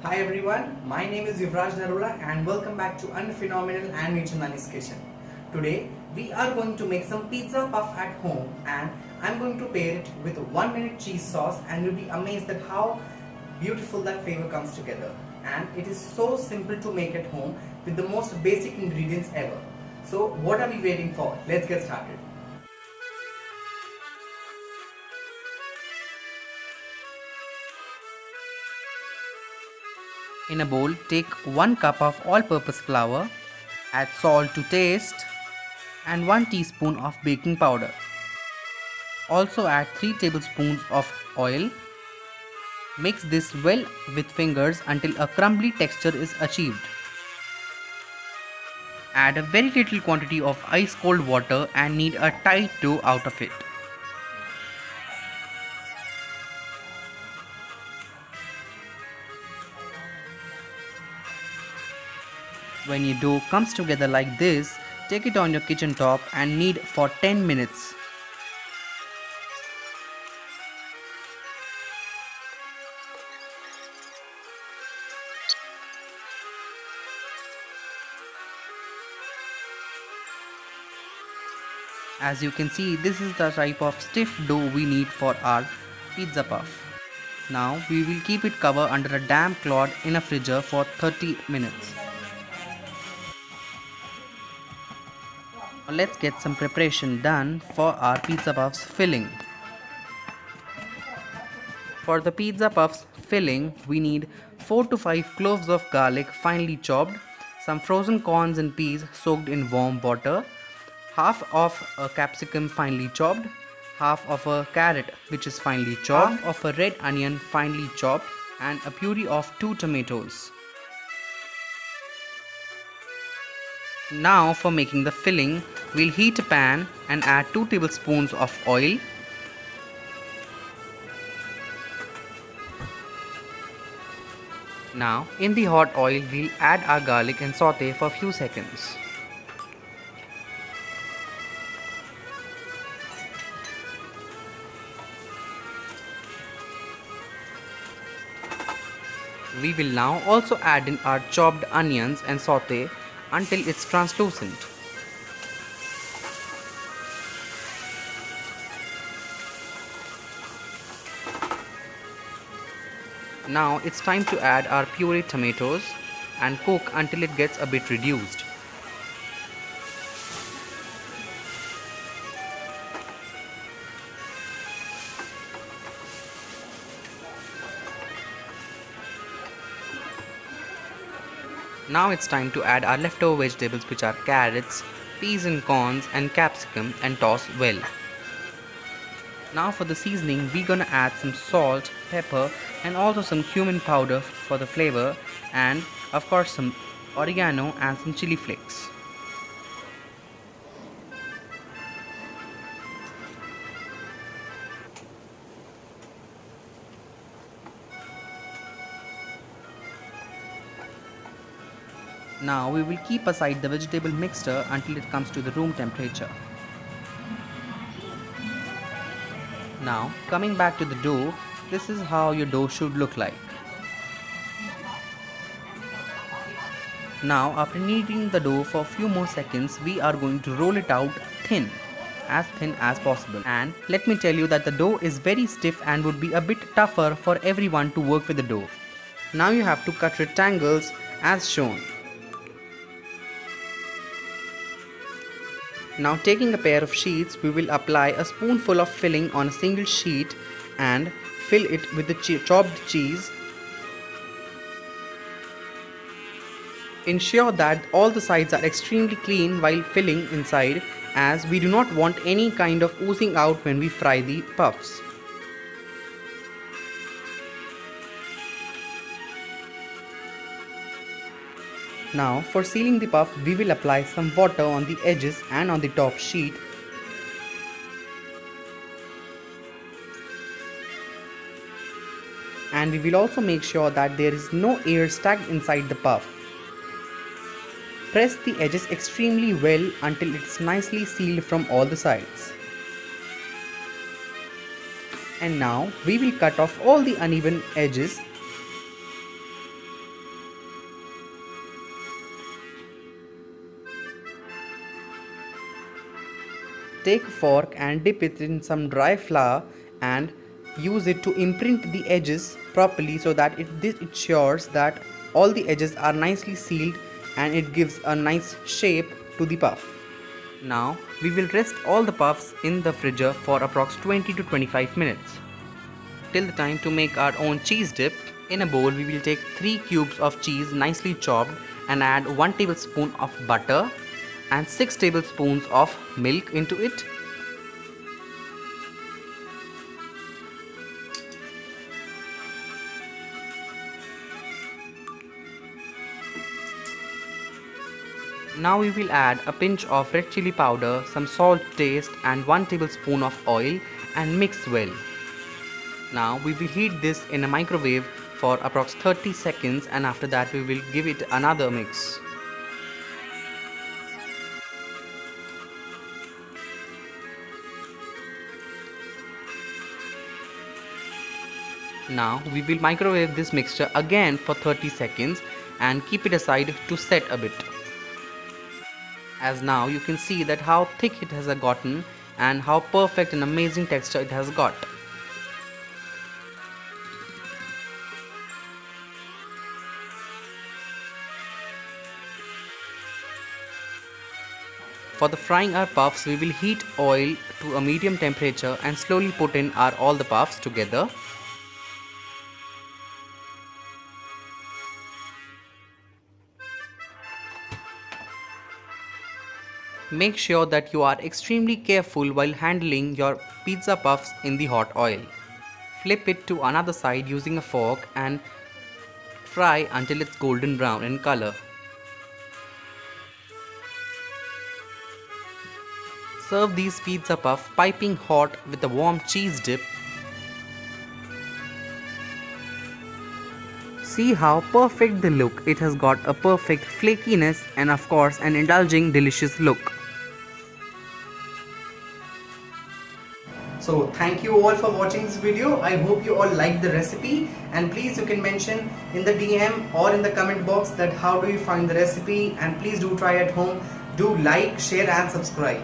Hi everyone, my name is Yuvraj Narula and welcome back to Unphenomenal and Nutritionalist Kitchen. Today we are going to make some pizza puff at home and I'm going to pair it with a 1 minute cheese sauce and you'll be amazed at how beautiful that flavor comes together. And it is so simple to make at home with the most basic ingredients ever. So what are we waiting for? Let's get started. In a bowl, take 1 cup of all-purpose flour, add salt to taste and 1 teaspoon of baking powder. Also add 3 tablespoons of oil. Mix this well with fingers until a crumbly texture is achieved. Add a very little quantity of ice cold water and knead a tight dough out of it. When your dough comes together like this, take it on your kitchen top and knead for 10 minutes. As you can see, this is the type of stiff dough we need for our pizza puff. Now we will keep it covered under a damp cloth in a fridge for 30 minutes. Now let's get some preparation done for our pizza puffs filling. For the pizza puffs filling, we need 4 to 5 cloves of garlic finely chopped, some frozen corns and peas soaked in warm water, half of a capsicum finely chopped, half of a carrot which is finely chopped, half of a red onion finely chopped, and a puree of 2 tomatoes. Now for making the filling, we'll heat a pan and add 2 tablespoons of oil. Now in the hot oil, we'll add our garlic and saute for a few seconds. We will now also add in our chopped onions and saute until it's translucent. Now it's time to add our pureed tomatoes and cook until it gets a bit reduced. Now it's time to add our leftover vegetables, which are carrots, peas and corns and capsicum, and toss well. Now for the seasoning, we're gonna add some salt, pepper and also some cumin powder for the flavor, and of course some oregano and some chili flakes. Now we will keep aside the vegetable mixture until it comes to the room temperature. Now coming back to the dough, this is how your dough should look like. Now after kneading the dough for a few more seconds, we are going to roll it out thin as possible. And let me tell you that the dough is very stiff and would be a bit tougher for everyone to work with the dough. Now you have to cut rectangles as shown. Now taking a pair of sheets, we will apply a spoonful of filling on a single sheet and fill it with the chopped cheese. Ensure that all the sides are extremely clean while filling inside, as we do not want any kind of oozing out when we fry the puffs. Now for sealing the puff, we will apply some water on the edges and on the top sheet. And we will also make sure that there is no air stuck inside the puff. Press the edges extremely well until it's nicely sealed from all the sides. And now we will cut off all the uneven edges take a fork and dip it in some dry flour and use it to imprint the edges properly so that it ensures that all the edges are nicely sealed and it gives a nice shape to the puff. Now we will rest all the puffs in the fridge for approx 20 to 25 minutes. Till the time to make our own cheese dip. In a bowl we will take 3 cubes of cheese nicely chopped and add 1 tablespoon of butter and 6 tablespoons of milk into it. Now we will add a pinch of red chili powder, some salt to taste and 1 tablespoon of oil and mix well. Now we will heat this in a microwave for approx 30 seconds and after that we will give it another mix. Now we will microwave this mixture again for 30 seconds and keep it aside to set a bit. As now you can see that how thick it has gotten and how perfect and amazing texture it has got. For the frying our puffs, we will heat oil to a medium temperature and slowly put in all the puffs together. Make sure that you are extremely careful while handling your pizza puffs in the hot oil. Flip it to another side using a fork and fry until it's golden brown in color. Serve these pizza puffs piping hot with a warm cheese dip. See how perfect they look. It has got a perfect flakiness and of course an indulging delicious look. So thank you all for watching this video. I hope you all liked the recipe and please you can mention in the DM or in the comment box that how do you find the recipe and please do try at home. Do like, share and subscribe.